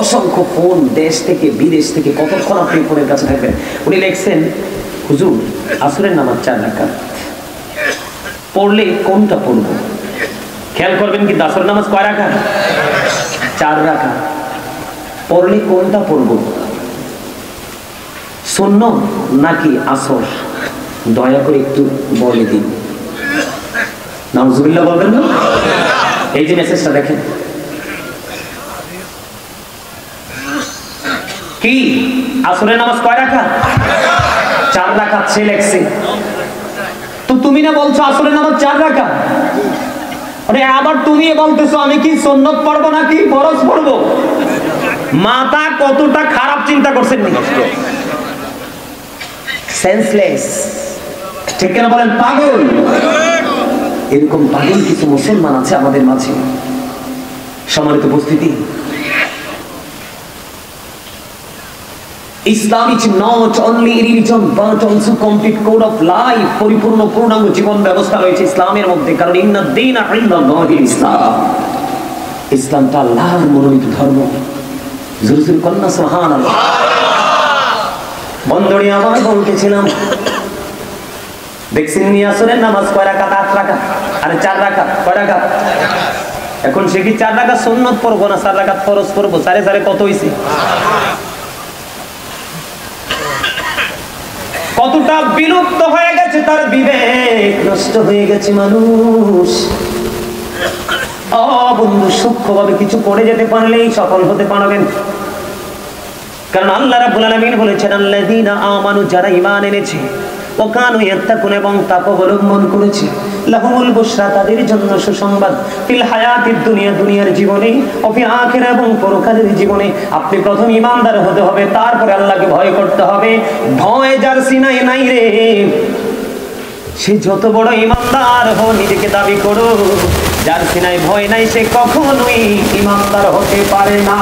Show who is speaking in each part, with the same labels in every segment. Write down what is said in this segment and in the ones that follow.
Speaker 1: অসংখ্য ফোন দেশ থেকে বিদেশ থেকে, কতক্ষণ আপনি ফোনের কাছে থাকবেন। উনি লিখছেন, হুজুর আসরের নামাজ 4 রাকাত পড়লে কোনটা পড়বো? খেয়াল করবেন কিন্তু আসরের নামাজ কয় রাকাত? 4 রাকাত। পড়লে কোনটা পড়বো, সুন্নত নাকি আসর? দয়া করে একটু বলে দিন। নাউজুবিল্লাহ বলবেন না? এই যে মেসেজটা দেখেন, কি আসরের নামাজ কয় রাকাত? 4 রাকাত সে লেখছে। তো তুমি না বলছো আসরের নামাজ 4 রাকাত, আরে আবার তুমি বলতেছো আমি কি সুন্নত পড়বো নাকি ফরজ পড়বো? মাথা কতটা খারাপ চিন্তা করছেন নি? সেন্সলেস, ঠিক কেন বলেন? পাগল। এরকম পাগল কিছু মুসলমান আছে আমাদের মাঝে। সম্মানিত উপস্থিতি, Islam is not only religion but also complete code of life. পরিপূর্ণ পূর্ণাঙ্গ জীবন ব্যবস্থা রয়েছে ইসলামের মধ্যে, কারণ ইন্না দীনা ইনদাল্লাহিল ইসলাম। ইসলামটা আল্লাহর মনোনীত ধর্ম। জোরে জোরে কন্যা সুবহানাল্লাহ। বন্ধুরা আমার বলতেছিলাম, দেখছেন নি আসরের নামাজ কয় রাকাত? 8 রাকাত। আরে 4 রাকাত কয় রাকাত? এখন সে কি 4 রাকাত সুন্নত পড়বো না 4 রাকাত ফরজ পড়বো? 4 4 কত হইছে? কতটা বিলুপ্ত হয়ে গেছে তার বিবেক, নষ্ট হয়ে গেছে মানুষ। বন্ধু, সূক্ষ্মভাবে কিছু করে যেতে পারলেই সফল হতে পারবেন। কারণ আল্লাহ রাব্বুল আলামিন বলেছেন, আল্লাযীনা আমানু, যারা ঈমান এনেছে, ওয়া কানু ইয়াত্তাকুন, এবং তাকওয়া অবলম্বন করেছে, লাহুমুল বুশরা, তাদের জন্য সুসংবাদ, ফিল হায়াতিদ দুনিয়া, দুনিয়ার জীবনে, ও ফিল আখিরা, এবং পরকালের জীবনে। আপনি প্রথম ঈমানদার হতে হবে, তারপরে আল্লাহকে ভয় করতে হবে। ভয় যার সিনায় নাই রে, সে যত বড় ঈমানদার হোক নিজেকে দাবি করো, যার সিনায় ভয় নাই সে কখনোই ঈমানদার হতে পারে না।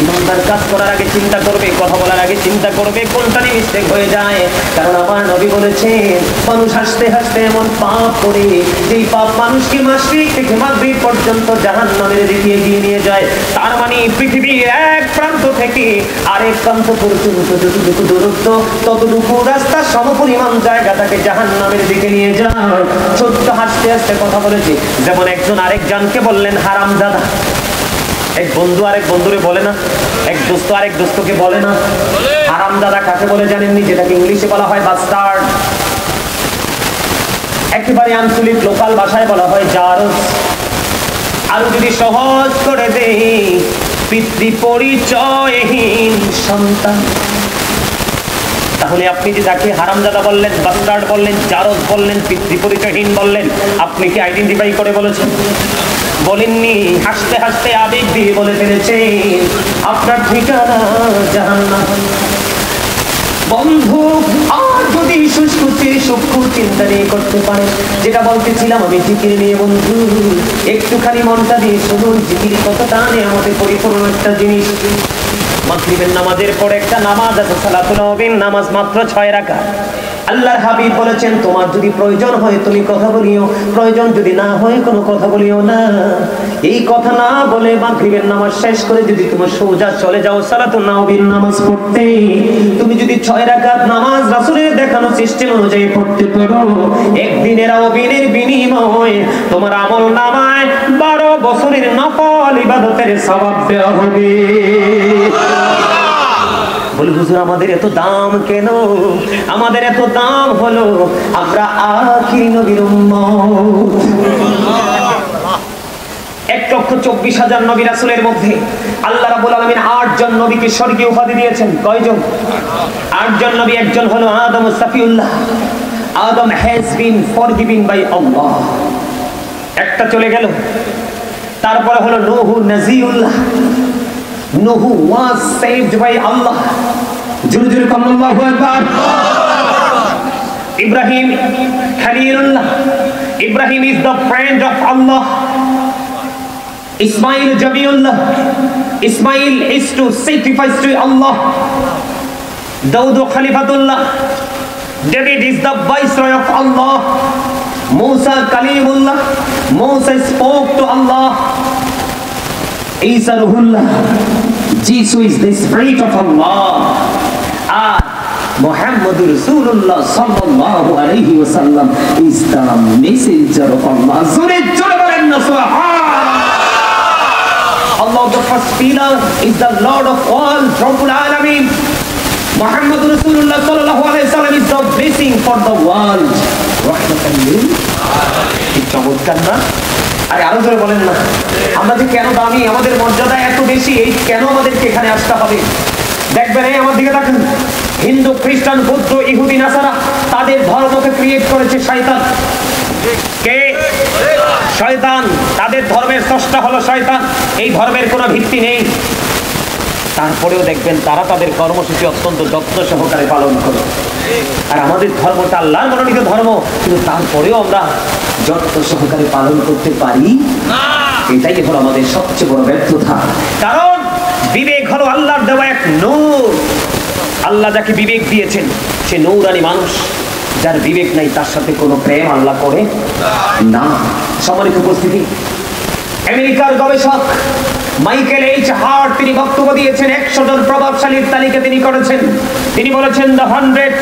Speaker 1: ইমানদার কাজ করার আগে চিন্তা করবে, কথা বলার আগে চিন্তা করবে কোনটা নিয়ে মিস্টেক হয়ে যায়। কারণ আমার নবী বলেছেন, মানুষ হাসতে হাসতে এমন পাপ করে যেই পাপ মানুষকে মাশরিক থেকে মাগরিব পর্যন্ত জাহান্নামের দিকে এগিয়ে নিয়ে যায়। তার মানে পৃথিবীর এক প্রান্ত থেকে আরেক প্রান্ত পর্যন্ত যতটুকু দূরত্ব, ততটুকু রাস্তা সমপরিমাণ জায়গা তাকে জাহান্নামের দিকে নিয়ে যায়। ছোট্ট হাসতে হাসতে কথা বলেছে, যেমন একজন আরেকজনকে বললেন হারামজাদা। এক বন্ধু আরেক বন্ধুরে বলে না, এক দোস্ত আরেক দোস্তকে বলে না। হারামজাদা কাকে বলে জানেননি? যেটাকে ইংলিশে বলা হয় বাস্টার্ড। একেবারে আঞ্চলিক লোকাল ভাষায় বলা হয় জারজ। আর যদি সহজ করে দেই, পিতৃ পরিচয়হীন সন্তান। তাহলে আপনি যে যাকে হারামজাদা বললেন, বাস্টার্ড বললেন, জারজ বললেন, পিতৃ পরিচয়হীন বললেন, আপনি কি আইডেন্টিফাই করে বলেছেন? বলেননি। হাসতে হাসতে আবেগ দিয়ে বলে ফেলেছেন, আপনার ঠিকানা জাহান্নাম। বন্ধু, আর যদি সূক্ষ্ম চিন্তা নিয়ে করতে পারে, যেটা বলতেছিলাম আমি জিকির নিয়ে, বন্ধু একটুখানি মনটা দিয়ে শুনুন, জিকির কতটা আমাদের পরিপূর্ণ একটা জিনিস। মাগরিবের নামাজের পরে একটা নামাজ আছে, সালাতুল নবীর নামাজ, মাত্র 6 রাকাত। আল্লাহর হাবিব বলেছেন, তোমার যদি প্রয়োজন হয় তুমি কথা বলিও, প্রয়োজন যদি না হয় কোনো কথা বলিও না। এই কথা না বলে মাগরিবের নামাজ শেষ করে যদি তুমি সোজা চলে যাও সালাতুন নবীর নামাজ পড়তে, তুমি যদি 6 রাকাত নামাজ রাসূলের দেখানো সিস্টেম অনুযায়ী পড়তে পারো, একদিনের অবিনের বিনিময়ে তোমার আমল নামায় 12 বছরের নফল ইবাদতের সওয়াব দেওয়া হবে। বলে, হুজুর আমাদের এত দাম কেন? আমাদের এত দাম হলো আমরা আখির নবীর উম্মত। 1,24,000 নবী রাসূলের মধ্যে আল্লাহ রাব্বুল আলামিন 8 জন নবীকে স্বর্গীয় উপাধি দিয়েছেন। কয়জন? 8 জন নবী। একজন হলো আদম সাফিউল্লাহ, আদম হ্যাজ বিন ফরগিভেন বাই আল্লাহ, একটা চলে গেল। তারপরে হলো নূহ নাজিউল্লাহ, Nuh was saved by Allah. Juru juru Allahu Akbar. Ibrahim Khalilullah, Ibrahim is the friend of Allah. Ismail Jabiullah, Ismail is to sacrifice to Allah. Daud Khalifatullah, David is the viceroy of Allah. Musa Kalimullah, Moses spoke to Allah. Isa Ruhullah, Jesus is the Spirit of Allah, and Muhammadur Rasulullah sallallahu alayhi wa sallam is the messenger of Allah. Allah, the first pillar, is the Lord of all, Rabbul Alameen. Muhammadur Rasulullah sallallahu alayhi wa sallam is the blessing for the world. Rahmatan lil alamin. চমৎকার না? আরে আরো ধরে বলেন না, আমরা যে কেন দামি, আমাদের মর্যাদা এত বেশি, এই কেন আমাদেরকে এখানে আসতে হবে? দেখবেন, এই আমার দিকে দেখেন, হিন্দু, খ্রিস্টান, বৌদ্ধ, ইহুদি, নাসারা, তাদের ধর্মকে ক্রিয়েট করেছে শয়তান। কে? শয়তান। তাদের ধর্মের স্রষ্টা হলো শয়তান। এই ধর্মের কোনো ভিত্তি নেই। তারপরেও দেখবেন তারা তাদের কর্মসূচি অত্যন্ত যত্ন সহকারে পালন করে। আর আমাদের ধর্মটা আল্লাহর মনোনীত ধর্ম, কিন্তু তারপরেও আমরা যত্ন সহকারে পালন করতে পারি না। এটাই হলো আমাদের সবচেয়ে বড় ব্যর্থতা। কারণ বিবেক হলো আল্লাহর দেওয়া এক নূর। আল্লাহ যাকে বিবেক দিয়েছেন সে নূরানি মানুষ। যার বিবেক নাই তার সাথে কোনো প্রেম আল্লাহ করে না। সম্মানিত উপস্থিতি, আমেরিকার গবেষক মাইকেল এইচ হার্ট তিনি বক্তব্য দিয়েছেন, 100 জন প্রভাবশালীর তালিকা তিনি করেছেন। তিনি বলেছেন the 100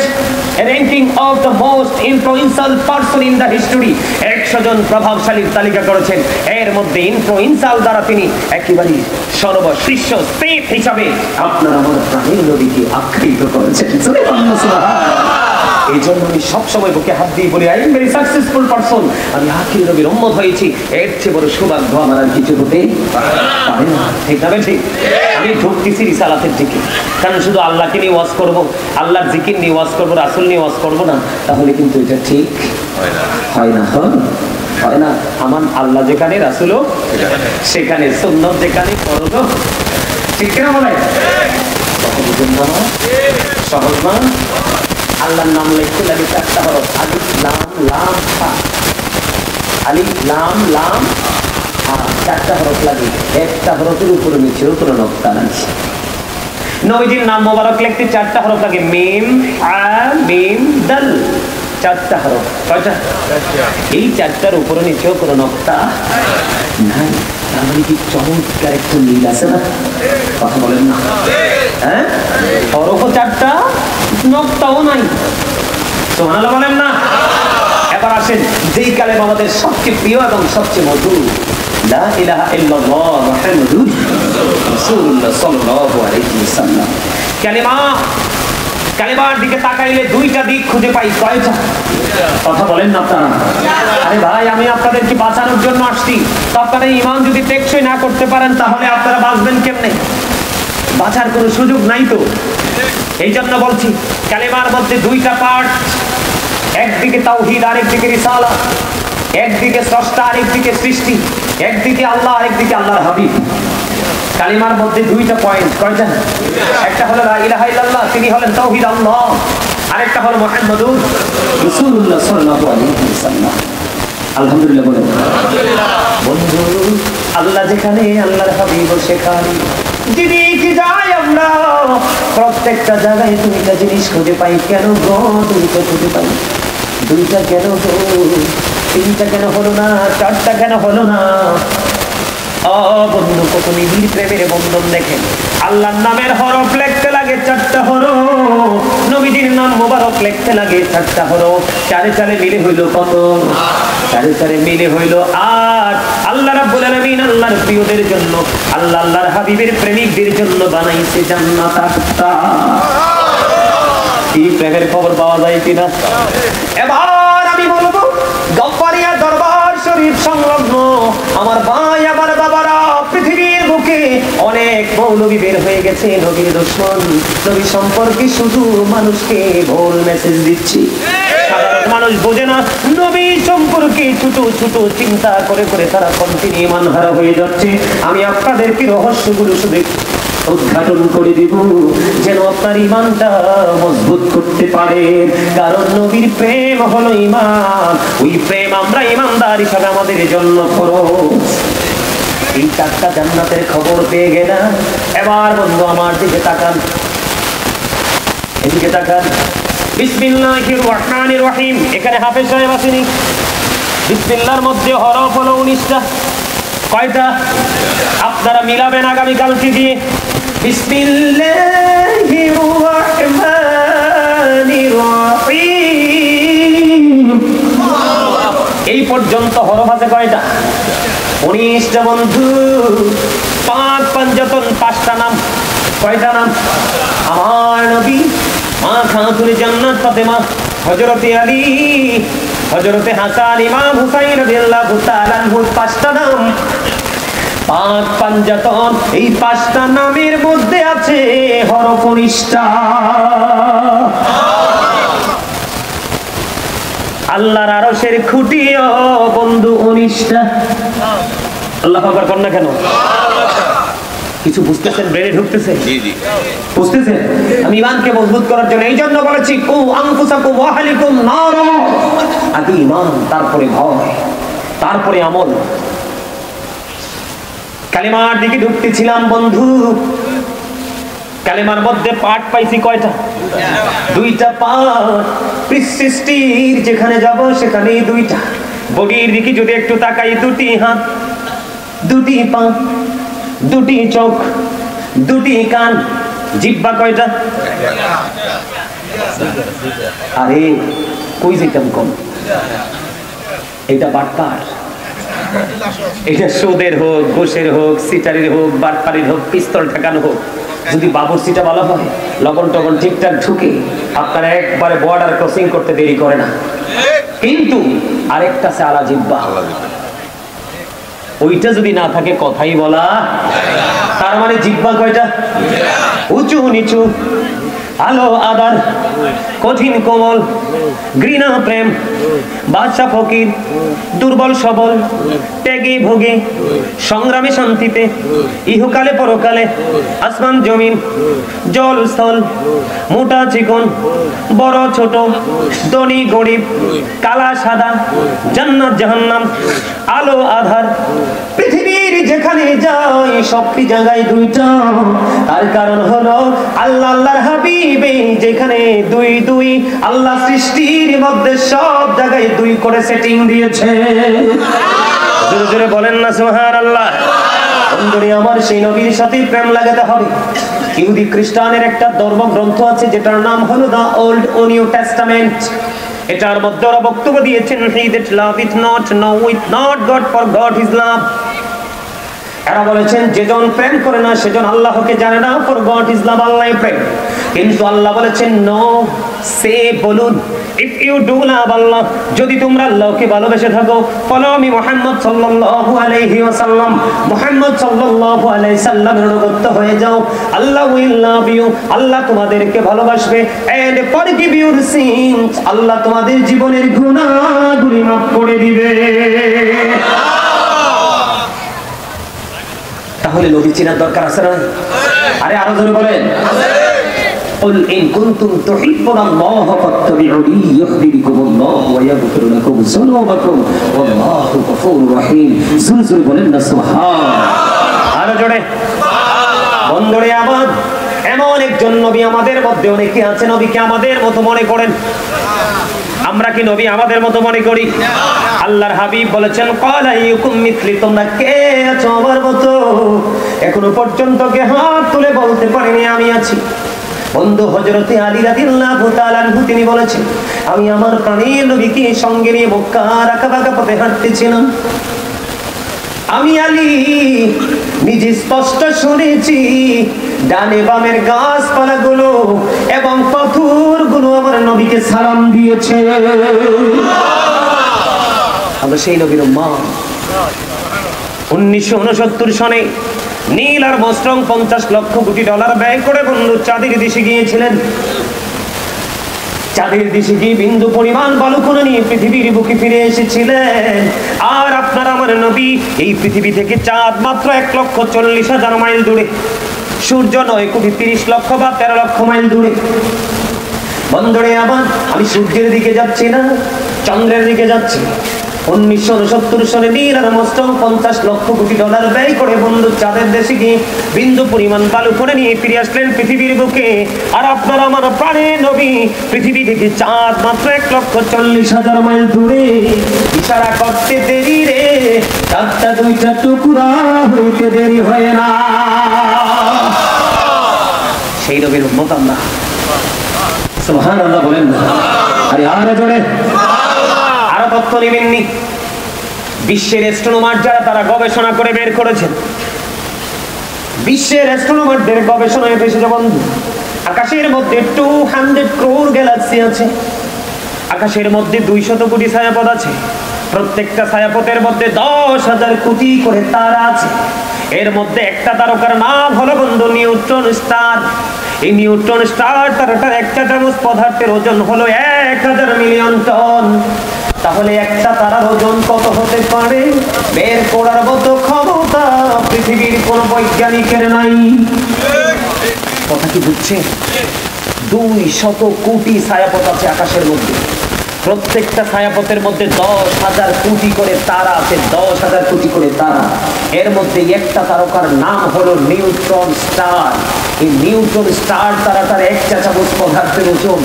Speaker 1: ranking of the most influential person in the history. 100 জন প্রভাবশালীর তালিকা করেছেন। এর মধ্যে ইনফ্লুয়েন্সিয়াল দ্বারা তিনি একেবারে সর্বশীর্ষ স্টেপ হিসাবে আপনার আমার প্রাণের নবীকে আখ্যায়িত করেছেন। এই জন্য আমি সবসময় বুকে হাত দিয়ে বলি, I am very successful person. আমি আখির নবীর উম্মত হয়েছি, এর চেয়ে বড় সৌভাগ্য আমার আর কিছু হতে পারে না। ঠিক না? ঠিক। আমি ঢুকতেছি রিসালাতের দিকে, কারণ শুধু আল্লাহকে নিয়ে ওয়াজ করবো, আল্লাহর জিকির নিয়ে ওয়াজ করবো, রাসূল নিয়ে ওয়াজ করবো না, তাহলে কিন্তু এটা ঠিক হয় না। হয় না। আমার আল্লাহ যেখানে, রাসূলও সেখানে, সুন্নাত যেখানে, ফরজও ঠিক কিনা বলে? সহজ না? আল্লাহর নাম লিখতে লাগে 4টা হরফ, আলিফ লাম লাম হা। আলিফ লাম লাম হা, 4টা হরফ লাগে। একটা হরফের উপরে নিচেও কোনো নকশা নাই। নবীজির নাম মোবারক লিখতে 4টা হরফ লাগে, মিম আ মিম দাল, 4টা হরফ। কয়টা? এই 4টার উপরে নিচেও কোনো নকশা নাই। তার মানে কি চমৎকার একটা মিল আছে না? কথা বলেন না? হ্যাঁ, হরফও 4টা, নকশাও নাই। সুবহানাল্লাহ বলেন না? এবার আসেন যেই কালেমা আমাদের সবচেয়ে প্রিয় এবং সবচেয়ে মধুর, লা ইলাহা ইল্লাল্লাহ মুহাম্মাদুর রাসূলুল্লাহ সাল্লাল্লাহু আলাইহি ওয়াসাল্লাম। কালেমার দিকে তাকাইলে 2টা দিক খুঁজে পাই। কয়টা? কথা বলেন না আপনারা? আরে ভাই, আমি আপনাদেরকে বাঁচানোর জন্য আসছি। তো আপনারা ঈমান যদি টেকসই না করতে পারেন তাহলে আপনারা বাঁচবেন কেমনে? বাঁচার কোনো সুযোগ নাই তো। এই জন্য বলছি, কালেমার মধ্যে 2টা পার্ট, একদিকে তাওহীদ, আরেকদিকে রিসালাত। একদিকে স্রষ্টা, আরেকদিকে সৃষ্টি। একদিকে আল্লাহ, আরেকদিকে আল্লাহর হাবিব। কালিমার মধ্যে 2টা পয়েন্ট। কয়টা? একটা হলো লা ইলাহা ইল্লাল্লাহ, তিনি হলেন তাওহীদ আল্লাহ। আরেকটা হলো মুহাম্মাদুর রাসূলুল্লাহ সাল্লাল্লাহু আলাইহি ওয়াসাল্লাম। আলহামদুলিল্লাহ বলেন। বন্ধু, আল্লাহ যেখানে, আল্লাহর হাবিব সেখানে। যেদিকে যাই আমরা প্রত্যেকটা জায়গায় 2টা জিনিস খুঁজে পাই। কেন গো 2টা খুঁজে পাই? 2টা কেন গো? 3টা কেন হলো না? 4টা কেন হলো না? বন্ধু, কত নিবিড় প্রেমের বন্ধন দেখেন। আল্লাহর নামের হরফ লিখতে লাগে 4টা হরফ, নবীজির নাম মোবারক লিখতে লাগে 4টা হরফ। চারে চারে মিলে হইল কত? চারে চারে মিলে হইল 8। আল্লাহ রাব্বুল আলামিন আল্লাহর প্রিয়দের জন্য, আল্লাহ আল্লাহর হাবিবের প্রেমিকদের জন্য বানাইছে জান্নাত 8টা। কি প্রেমের খবর পাওয়া যায় কিনা? এবার আমি বলবো, গফফারিয়া দরবার শরীফ সংলগ্ন আমার ভাই, আমার বাবারা, পৃথিবীর বুকে অনেক মৌলবী বের হয়ে গেছে, নবীর দুশমন। নবী সম্পর্কে শুধু মানুষকে ভুল মেসেজ দিচ্ছি। সাধারণ মানুষ বোঝে না, নবী সম্পর্কে ছোট ছোট চিন্তা করে করে তারা কন্টিনিউ ইমানহারা হয়ে যাচ্ছে। আমি আপনাদেরকে রহস্যগুলো শুধু উদ্ঘাটন করে দিব, যেন আপনার ইমানটা মজবুত করতে পারে। কারণ নবীর প্রেম হলো ইমান। ওই প্রেম আমরা ইমানদার হিসাবে আমাদের জন্য ফরজ। এই 4টা জান্নাতের খবর পেয়ে গেলাম। এবার বন্ধু আমার দিকে তাকান, এদিকে তাকান। বিসমিল্লাহির রহমানির রহিম। এখানে হাফেজ সাহেব আসেনি? বিসমিল্লাহর মধ্যে হরফ হলো 19টা। কয়টা আপনারা মিলাবেন আগামীকালকে দিয়ে। বিসমিল্লাহির রহমানির রহিম। এই পর্যন্ত হরফ আছে কয়টা? 19টা বন্ধু। পাক পাঞ্জাতন 5টা নাম। কয়টা নাম? আমার নবী, মা খাতুনে জান্নাত ফাতেমা, হযরতে আলী, হযরতে হাসান, ইমাম হুসাইন রাদিয়াল্লাহু তাআলা আনহু। 5টা নাম। পাক পাঞ্জাতন এই 5টা নামের মধ্যে আছে হরফ 19টা। আল্লাহর আরশের খুঁটিও বন্ধু 19টা। আল্লাহু আকবার কোন না কেন? কিছু বুঝতেছেন? ব্রেনে ঢুকতেছে? জি জি বুঝতেছেন? আমি ঈমানকে মজবুত করার জন্য এই জন্য বলেছি কু আনফুসাকুম ওয়া আহলিকুম নার। আগে ঈমান, তারপরে ভয়, তারপরে আমল। কালিমার দিকে ঢুকতেছিলাম বন্ধু। কালিমার মধ্যে পার্ট পাইছি কয়টা? 2টা পার্ট। সৃষ্টির যেখানে যাব সেখানে 2টা। বডির দিকে যদি একটু তাকাই, 2টি হাত, 2টি পা, 2টি চোখ, 2টি কান। জিহ্বা কয়টা? আরে কই যেতাম কম। এটা বাটপার, এটা সুদের হোক, ঘুষের হোক, সিটারির হোক, বাটপারির হোক, পিস্তল ঠেকানো হোক, যদি বাবুর্চিটা বলা হয় লবণ টবণ ঠিকঠাক ঢুকে আপনারা একবারে বর্ডার ক্রসিং করতে দেরি করে না। কিন্তু আরেকটা আছে আলা জিহ্বা। ওইটা যদি না থাকে কথাই বলা। তার মানে জিহ্বা কয়টা? উঁচু নিচু, আলো আদার, কঠিন কোমল, ঘৃণা প্রেম, বাদশা ফকির, দুর্বল সবল, ত্যাগে ভোগে, সংগ্রামে শান্তিতে, ইহকালে পরকালে, আসমান জমিন, জল স্থল, মোটা চিকন, বড় ছোট, ধনী গরিব, কালা সাদা, জান্নাত জাহান্নাম, আলো আধার। পৃথিবীর যেখানে যাই সবটি জায়গায় 2টা। তার কারণ হলো আল্লাহ আল্লাহর হাবিবে যেখানে 2 2 আল্লাহ সৃষ্টির মধ্যে সব জায়গায় 2 করে সেটিং দিয়েছে। জোরে জোরে বলেন না সুবহানাল্লাহ। বন্ধুরে আমার, সেই নবীর সাথে প্রেম লাগাতে হবে। ইহুদি খ্রিস্টানের একটা ধর্মগ্রন্থ আছে যেটার নাম হলো দা ওল্ড ও নিউ টেস্টামেন্ট। এটার মধ্যে ওরা বক্তব্য দিয়েছেন হি দ্যাট লাভeth not knoweth not God for God is love। এরা বলেছেন যেজন প্রেম করে না সেজন আল্লাহকে জানে না, ফর গড ইজ লাভ, আল্লাহ প্রেম। কিন্তু আল্লাহ বলেছেন নো, সে বলুন ইফ ইউ ডু লাভ আল্লাহ, যদি তোমরা আল্লাহকে ভালোবেসে থাকো, ফলো মি মুহাম্মদ সাল্লাল্লাহু আলাইহি ওয়াসাল্লাম, মুহাম্মদ সাল্লাল্লাহু আলাইহি সাল্লামের অনুগত হয়ে যাও, আল্লাহ উইল লাভ ইউ, আল্লাহ তোমাদেরকে ভালোবাসবে, এন্ড ফরগিভ ইউর সিনস, আল্লাহ তোমাদের জীবনের গুনাহগুলি মাফ করে দিবে। তাহলে নবী চিনার দরকার আছে না? আরে আরো জোরে বলেন। قل إن كنتم تحبون الله فاتبعوني يحببكم الله ويغفر لكم ذنوبكم والله غفور رحيم। জোরে জোরে বলেন না সুবহান। আরো জোরে। বন্ধুরে আমার, এমন একজন নবী আমাদের মধ্যে অনেকে আছে নবীকে আমাদের মতো মনে করেন। আমরা কি নবী আমাদের মতো মনে করি? আল্লাহর হাবিব বলেছেন ক্বালা ইয়ুকুম মিথলি, তোমরা কে আছো আমার মতো? এখনো পর্যন্ত কে হাত তুলে বলতে পারেনি আমি আছি। বন্ধু হযরতে আলী রাদিয়াল্লাহু তাআলা আনহু তিনি বলেছেন, আমি আমার প্রাণের নবীকে সঙ্গে নিয়ে মক্কার আঁকাবাঁকা পথে হাঁটতেছিলাম। আমি আলী নিজে স্পষ্ট শুনেছি ডানে বামের গাছপালাগুলো এবং পাথরগুলো আমার নবীকে সালাম দিয়েছে। আমরা সেই নবীর উম্মত। 1969 সনে নীল আর মস্ট্রং 50 লক্ষ কোটি ডলার ব্যয় করে বন্ধু চাঁদের দেশে গিয়েছিলেন। চাঁদের দেশে গিয়ে বিন্দু পরিমাণ বালুকণা নিয়ে পৃথিবীর বুকে ফিরে এসেছিলেন। আর আপনার আমার নবী এই পৃথিবী থেকে চাঁদ মাত্র 1,40,000 মাইল দূরে, সূর্য 9,30,00,000 বা 13 লক্ষ মাইল দূরে। বন্ধুরে আমার, আমি সূর্যের দিকে যাচ্ছি না, চন্দ্রের দিকে যাচ্ছি। 1969 সালে Neil Armstrong 50 lakh crore dollar ব্যয় করে বন্ধু চাঁদের দেশে গিয়ে বিন্দু পরিমাণ বালু করে নিয়ে ফিরে আসলেন পৃথিবীর বুকে। আর আপনার আমার প্রাণের নবী পৃথিবী থেকে চাঁদ মাত্র 1,40,000 মাইল দূরে। ইশারা করতে দেরি রে, চাঁদটা দুইটা টুকরা হইতে দেরি হয় না। সেই নবীর উম্মত আমরা। সুবহানাল্লাহ বলেন না? আরে আরে জোরে আরো তথ্য নেবেননি। বিশ্বের অ্যাস্ট্রোনমার যারা তারা গবেষণা করে বের করেছেন, বিশ্বের অ্যাস্ট্রোনমারদের গবেষণায় এসেছে বন্ধু, আকাশের মধ্যে 200 crore গ্যালাক্সি আছে। আকাশের মধ্যে 200 কোটি ছায়াপথ আছে। প্রত্যেকটা ছায়াপথের মধ্যে 10,000 কোটি করে তারা আছে। এর মধ্যে একটা তারকার নাম হলো বন্ধু নিউট্রন স্টার। এই নিউট্রন স্টার তারাটার একটা চামচ পদার্থের ওজন হলো 1000 মিলিয়ন টন। তাহলে একটা তারার ওজন কত হতে পারে বের করার মতো ক্ষমতা পৃথিবীর কোন বৈজ্ঞানিকের নাই। কথা কি বুঝছে? 200 কোটি ছায়াপথ আছে আকাশের মধ্যে। প্রত্যেকটা ছায়াপথের মধ্যে 10,000 কোটি করে তারা আছে। 10,000 কোটি করে তারা। এর মধ্যে একটা তারকার নাম হলো নিউট্রন স্টার। এই নিউট্রন স্টার তারাটার এক চা চামচ পদার্থের ওজন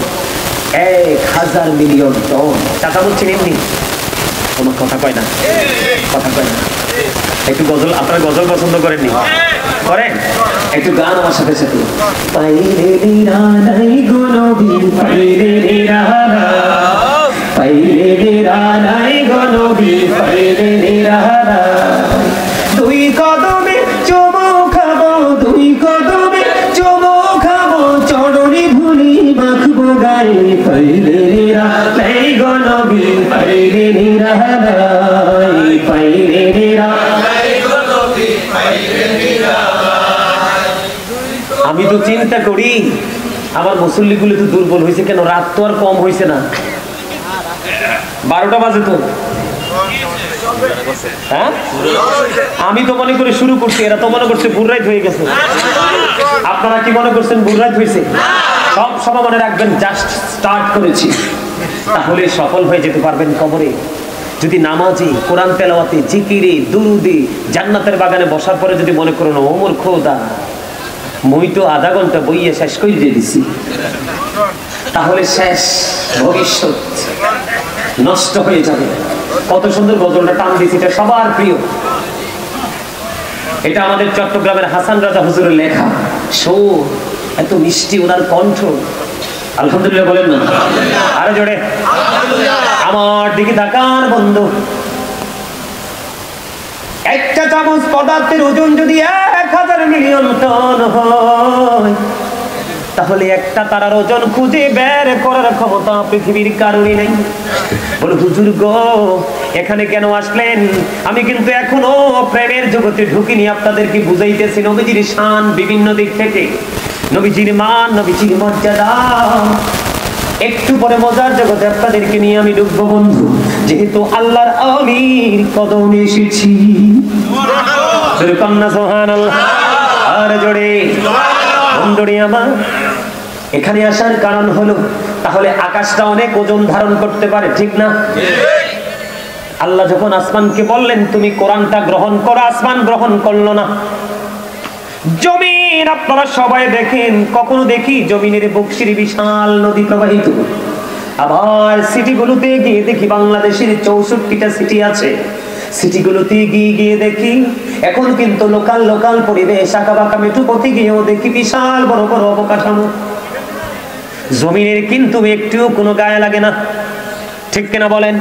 Speaker 1: 1000 মিলিয়ন টন। চা চামচ চিনেননি? কোনো কথা কয় না, কথা কয় না। একটু গজল, আপনারা গজল পছন্দ করেননি? করেন? একটু গান আমার সাথে সাথে। পাইরে নিরালাই গনবী, পাইরে নিরালাই, পাইরে নিরালাই গনবী, পাইরে নিরালাই। দুই কদমে চুমো খাবো, দুই কদমে চুমো খাবো, চরণে ধুলি মাখবো গায়ে। পাইরে নিরালাই গনবী, পাইরে নিরালাই, পাইরে নিরালাই গনবী, পাইরে নিরালাই। আমি তো চিন্তা করি আমার মুসল্লিগুলো তো দুর্বল হয়েছে কেন? রাত তো আর কম হয়েছে না, 12টা বাজে তো। হ্যাঁ, আমি তো মনে করে শুরু করছি, এরা তো মনে করছে ভোর রাত হয়ে গেছে। আপনারা কি মনে করছেন ভোর রাত হয়েছে? সব সময় মনে রাখবেন জাস্ট স্টার্ট করেছি। তাহলে সফল হয়ে যেতে পারবেন কবরে। যদি নামাজে, কোরআন তেলাওয়াতে, জিকিরে, দুরুদে, জান্নাতের বাগানে বসার পরে যদি মনে করেন ওমর খোদা মই তো আধা ঘন্টা বইয়ে শেষ করে দিয়ে দিছি, তাহলে শেষ, ভবিষ্যৎ নষ্ট হয়ে যাবে। কত সুন্দর গজলটা টান দিয়েছি, এটা সবার প্রিয়। এটা আমাদের চট্টগ্রামের হাসান রাজা হুজুরের লেখা। সুর এত মিষ্টি ওনার কণ্ঠ। আলহামদুলিল্লাহ বলেন না? আরে জোরে আমার দিকে তাকান বন্ধু। একটা চামচ পদার্থের ওজন যদি 1000 মিলিয়ন টন হয়, তাহলে একটা তারার ওজন খুঁজে বের করার ক্ষমতা পৃথিবীর কারণে নেই। বলে হুজুর গো এখানে কেন আসলেন? আমি কিন্তু এখনো প্রেমের জগতে ঢুকিনি, আপনাদেরকে বুঝাইতেছি নবীজির শান বিভিন্ন দিক থেকে, নবীজির মান, নবীজির মর্যাদা। একটু পরে মজার জগতে আপনাদেরকে নিয়ে আমি ঢুকবো বন্ধু, যেহেতু আল্লাহর আমির কদমে এসেছি। সুবহানাল্লাহ, আর জোরে বন্ধুরে আমার। এখানে আসার কারণ হলো তাহলে আকাশটা অনেক ওজন ধারণ করতে পারে, ঠিক না? আল্লাহ যখন আসমানকে বললেন তুমি কোরআনটা গ্রহণ করো, আসমান গ্রহণ করলো না। জমিন আপনারা সবাই দেখেন, কখনো দেখি জমিনের বক্সির বিশাল নদী প্রবাহিত। আবার সিটিগুলোতে গিয়ে দেখি, বাংলাদেশের 64টা সিটি আছে, সিটিগুলোতে গিয়ে দেখি এখন কিন্তু লোকাল পরিবেশ, আঁকাবাঁকা মেট্রোপথে গিয়েও দেখি বিশাল বড় বড় অবকাঠামো। জমিনের কিন্তু একটুও কোনো গায়ে লাগে না, ঠিক কিনা বলেন?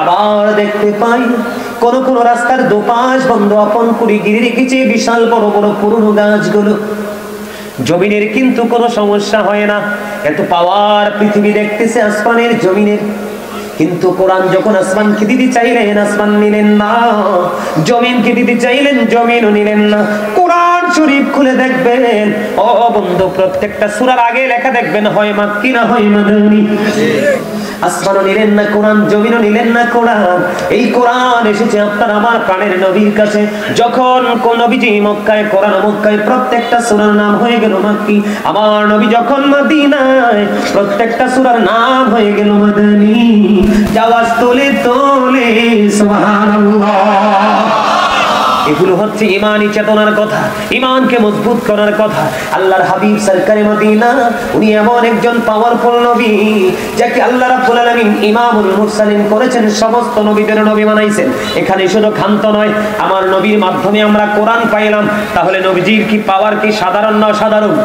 Speaker 1: আবার দেখতে পাই কোন রাস্তার দুপাশ বন্ধ আপন করে ঘিরে রেখেছে বিশাল বড় বড় পুরনো গাছগুলো। জমিনের কিন্তু কোনো সমস্যা হয় না, এত পাওয়ার পৃথিবী দেখতেছে আসমানের, জমিনের। কিন্তু কোরআন যখন আসমানকে দিতে চাইলেন আসমান নিলেন না, জমিনকে দিতে চাইলেন জমিনও নিলেন না। কোরআন শরীফ খুলে দেখবেন ও বন্ধু, প্রত্যেকটা সূরার আগে লেখা দেখবেন হয় মাক্কি না হয় মাদানী। আসমানও নিলেন না কোরআন, জমিনও নিলেন না কোরআন। এই কোরআন এসেছে আপনার আমার প্রাণের নবীর কাছে। যখন কোন নবীজি মক্কায়, কোরআন মক্কায়, প্রত্যেকটা সূরার নাম হয়ে গেল মাক্কি। আমার নবী যখন মদিনায়, প্রত্যেকটা সূরার নাম হয়ে গেল মাদানী। আওয়াজ তোলে তোলে সুবহানাল্লাহ। এগুলো হচ্ছে ইমানি চেতনার কথা, ইমানকে মজবুত করার কথা। আল্লাহর হাবিব সরকারে মদিনা, উনি এমন একজন পাওয়ারফুল নবী যাকে আল্লাহ রাব্বুল আলামিন ইমামুল মুরসালিন করেছেন, সমস্ত নবীদের নবী বানাইছেন। এখানে শুধু ক্ষান্ত নয়, আমার নবীর মাধ্যমে আমরা কোরআন পাইলাম। তাহলে নবীজির কি পাওয়ার কি সাধারণ না অসাধারণ?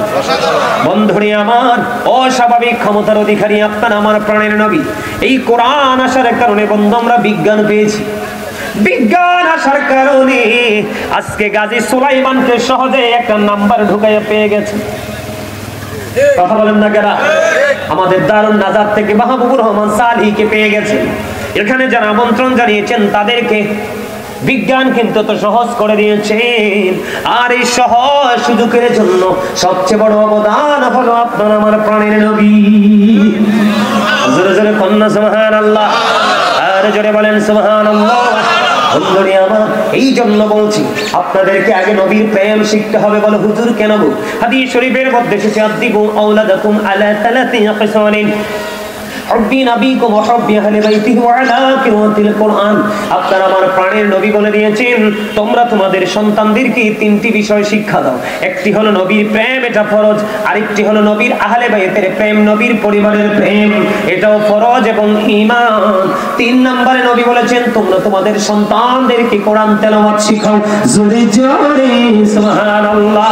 Speaker 1: বন্ধুরে আমার, অস্বাভাবিক ক্ষমতার অধিকারী আপনার আমার প্রাণের নবী। এই কোরআন আসার কারণে বন্ধু আমরা বিজ্ঞান পেয়েছি। বিজ্ঞান আসার কারণে আজকে গাজী সুলাইমানকে সহজে একটা নাম্বার ঢুকাইয়া পেয়ে গেছে। কথা বলেন না কেন? আমাদের দারুন নাজাত থেকে মাহবুবুর রহমান সালিহকে পেয়ে গেছে। এখানে যারা আমন্ত্রণ জানিয়েছেন তাদেরকে বিজ্ঞান কিন্তু তো সহজ করে দিয়েছেন। আর এই সহজ সুযোগের জন্য সবচেয়ে বড় অবদান হলো আপনার আমার প্রাণের নবী। জোরে জোরে কন্যা সুবহানাল্লাহ, আর জোরে বলেন সুবহানাল্লাহ। বন্ধুরে আমার, এই জন্য বলছি আপনাদেরকে আগে নবীর প্রেম শিখতে হবে। বলো হুজুর কেন? হাদিস শরীফের মধ্যে এসেছে আদিবু আওলাদাকুম আলা সালাতি কিসালিন হুব্বি নবীকুম ওয়া হুব্বি আহলি বাইতিহি ওয়া আলা কিরাতিল কোরআন। আপনারা আমার প্রাণের নবী বলে দিয়েছেন তোমরা তোমাদের সন্তানদেরকে তিনটি বিষয় শিক্ষা দাও। একটি হলো নবীর প্রেম, এটা ফরজ। আরেকটি হলো নবীর আহলে বাইতের প্রেম, নবীর পরিবারের প্রেম, এটাও ফরজ এবং ঈমান। তিন নম্বরে নবী বলেছেন তোমরা তোমাদের সন্তানদেরকে কোরআন তেলাওয়াত শিখাও। জোরে জোরে সুবহানাল্লাহ।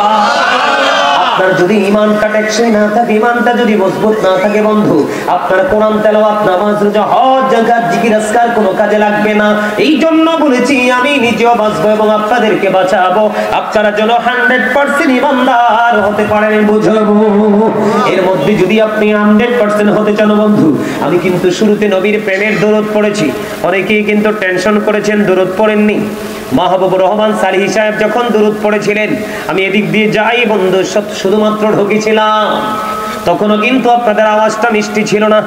Speaker 1: আপনার যদি ঈমানটা টেকসই না থাকে, ঈমানটা যদি মজবুত না থাকে বন্ধু, আপনার কোরআন তেলাওয়াত, নামাজ, রোজা, হজ, যাকাত, জিকির, আজকার কোনো কাজে লাগবে না। এই জন্য বলেছি আমি নিজেও বাঁচবো এবং আপনাদেরকে বাঁচাবো। আপনারা যেন 100% ঈমানদার হতে পারেন, বুঝাবো। এর মধ্যে যদি আপনি 100% হতে চান বন্ধু, আমি কিন্তু শুরুতে নবীর প্রেমের দরুদ পড়েছি। অনেকেই কিন্তু টেনশন করেছেন দরুদ পড়েননি। মাহবুবুর রহমান সালিহ সাহেব যখন দরুদ পড়েছিলেন, আমি এদিক দিয়ে যাই বন্ধু, শুধুমাত্র ঢুকেছিলাম। তখনও কিন্তু আপনাদের আওয়াজটা মিষ্টি ছিল না,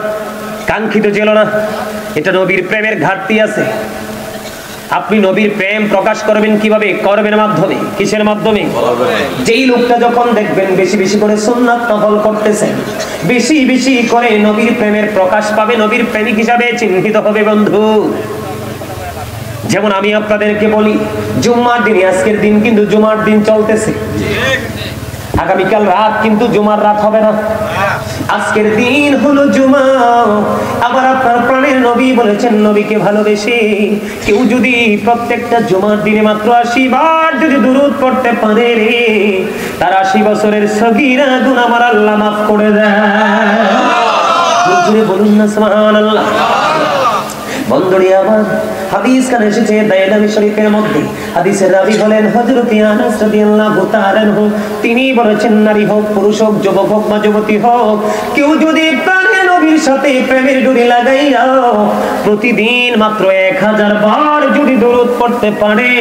Speaker 1: কাঙ্ক্ষিত ছিল না। এটা নবীর প্রেমের ঘাটতি আছে। আপনি নবীর প্রেম প্রকাশ করবেন কিভাবে? কর্মের মাধ্যমে। কিসের মাধ্যমে? যেই লোকটা যখন দেখবেন বেশি বেশি করে সুন্নাত নফল করতেছে, বেশি বেশি করে নবীর প্রেমের প্রকাশ পাবে, নবীর প্রেমিক হিসাবে চিহ্নিত হবে বন্ধু। যেমন আমি আপনাদেরকে বলি, জুম্মার দিন, আজকের দিন কিন্তু জুমার দিন চলতেছে, আগামীকাল রাত কিন্তু জুমার রাত হবে না। আজকের দিন হলো জুমা। আবার আপনার প্রাণের নবী বলেছেন নবীকে ভালোবেসে কেউ যদি প্রত্যেকটা জুমার দিনে মাত্র 80 বার যদি দুরূদ পড়তে পারে রে, তার 80 বছরের সগীরা গুনাহ আমার আল্লাহ মাফ করে দেয়। বলুন না সুবহানাল্লাহ। বন্ধুরে আমার, হাদিস কানে এসেছে দায়লামি শরীফের মধ্যে। হাদিসের রাবী হলেন হযরত আনাস রাদিয়াল্লাহু তাআলা আনহু। তিনি বলেছেন নারী হোক, পুরুষ হোক, যুবক হোক বা যুবতী হোক, কেউ যদি প্রাণের নবীর সাথে প্রেমের ডুরি লাগাইয়া প্রতিদিন মাত্র 1000 বার যদি দরুদ পড়তে পারে,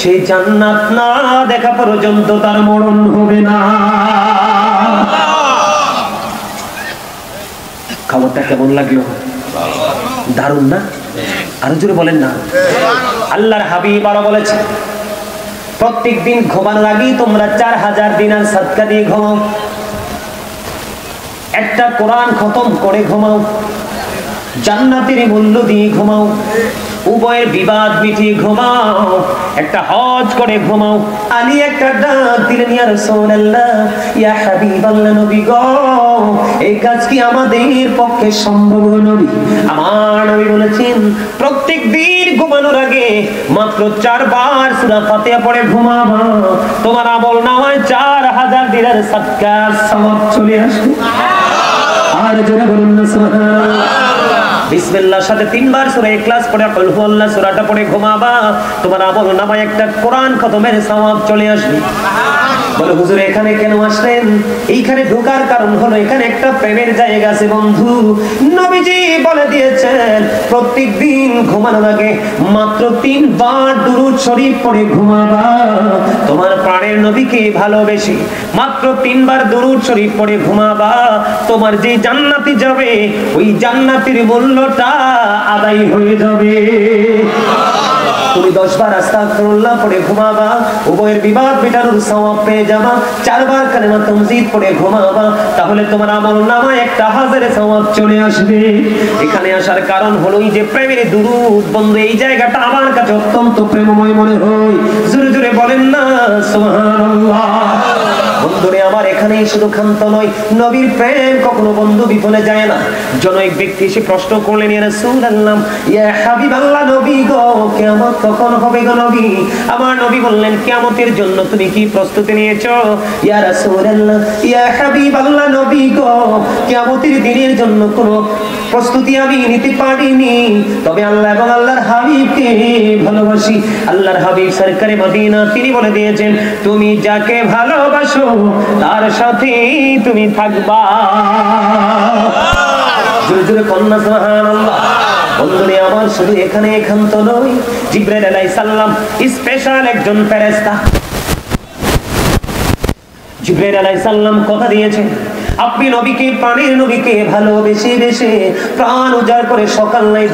Speaker 1: সেই জান্নাত না দেখা পর্যন্ত তার মরণ হবে না। খবরটা কেমন লাগলো? দারুণ না? আরো জোরে বলেন না। আল্লাহর হাবিব আরো বলেছে প্রত্যেক দিন ঘুমানোর আগে তোমরা 4000 দিনার সাদকা দিয়ে ঘুমাও, একটা কোরআন খতম করে ঘুমাও, জান্নাতের মূল্য দিয়ে ঘুমাও, উভয়ের বিবাদ মিটিয়ে ঘুমাও, একটা হজ করে ঘুমাও। আলী একটা ডাক দিলেন, ইয়া রাসূলুল্লাহ, ইয়া হাবিবাল্লাহ, নবী গো, এই কাজ কি আমাদের পক্ষে সম্ভব নবী? আমার নবী বলেছেন প্রত্যেক দিন ঘুমানোর আগে মাত্র 4 বার সূরা ফাতিহা পড়ে ঘুমাবা, তোমার আমল নামায় 4000 দিনের সাদকার সওয়াব চলে আসবে। আর যারা বলুন না সুবহানাল্লাহ। বিসমিল্লাহর সাথে 3 বার সূরা ইখলাস পড়ে কুল হুয়াল্লাহ সূরাটা পড়ে ঘুমাবা, তোমার আমল নামায় একটা কোরআন খতমের সওয়াব চলে আসবে। বলে হুজুর এখানে কেন আসলেন? এইখানে ঢোকার কারণ হলো এখানে একটা প্রেমের জায়গা আছে বন্ধু। নবীজি বলে দিয়েছেন প্রত্যেকদিন ঘুমানোর আগে মাত্র 3 বার দুরূদ শরীফ পড়ে ঘুমাবা, তোমার প্রাণের নবীকে ভালোবেসে মাত্র 3 বার দুরূদ শরীফ পড়ে ঘুমাবা, তোমার যে জান্নাতে যাবে ওই জান্নাতের মূল্যটা আদায় হয়ে যাবে। তুমি 10 বার আস্তাগফিরুল্লাহ পড়ে ঘুমাবা, উভয়ের বিবাদ মেটানোর সওয়াব পেয়ে যাবা। 4 বার কালেমা তামজিদ পড়ে ঘুমাবা, তাহলে তোমার আমলনামায় 1000 সওয়াব চলে আসবে। এখানে আসার কারণ হলো এই যে প্রেমের দুরূদ। বন্ধু, এই জায়গাটা আমার কাছে অত্যন্ত প্রেমময় মনে হয়। জোরে জোরে বলেন না সুবহানাল্লাহ। বন্ধুরে আমার, এখানে শুধু ক্ষান্ত নয়, নবীর প্রেম কখনো বন্ধু বিফলে যায় না। জন এক ব্যক্তি এসে প্রশ্ন করলেন, ইয়া রাসূলুল্লাহ, ইয়া হাবিবাল্লাহ, নবী গো, কিয়ামত কখন হবে গো নবী? আমার নবী বললেন, কিয়ামতের জন্য তুমি কি প্রস্তুতি নিয়েছো? ইয়া রাসূলুল্লাহ, ইয়া হাবিবাল্লাহ, নবী গো, কিয়ামতের দিনের জন্য কোনো প্রস্তুতি আমি নিতে পারিনি, তবে আল্লাহ এবং আল্লাহর হাবিবকে ভালোবাসি। আল্লাহর হাবিব সরকারে মদিনা তিনি বলে দিয়েছেন, তুমি যাকে ভালোবাসো তার সাথে তুমি থাকবা। জোরে জোরে কন্যা সুবহানাল্লাহ। বন্ধুরে আমার, শুধু এখানে একান্ত নয়, জিবরাইল আলাইহিস সালাম স্পেশাল একজন ফেরেশতা। জিবরাইল আলাইহিস সালাম কথা দিয়েছেন, আপনি নবীকে, প্রাণের নবীকে ভালোবেসে বেশে প্রাণ উজাড় করে সকাল নাই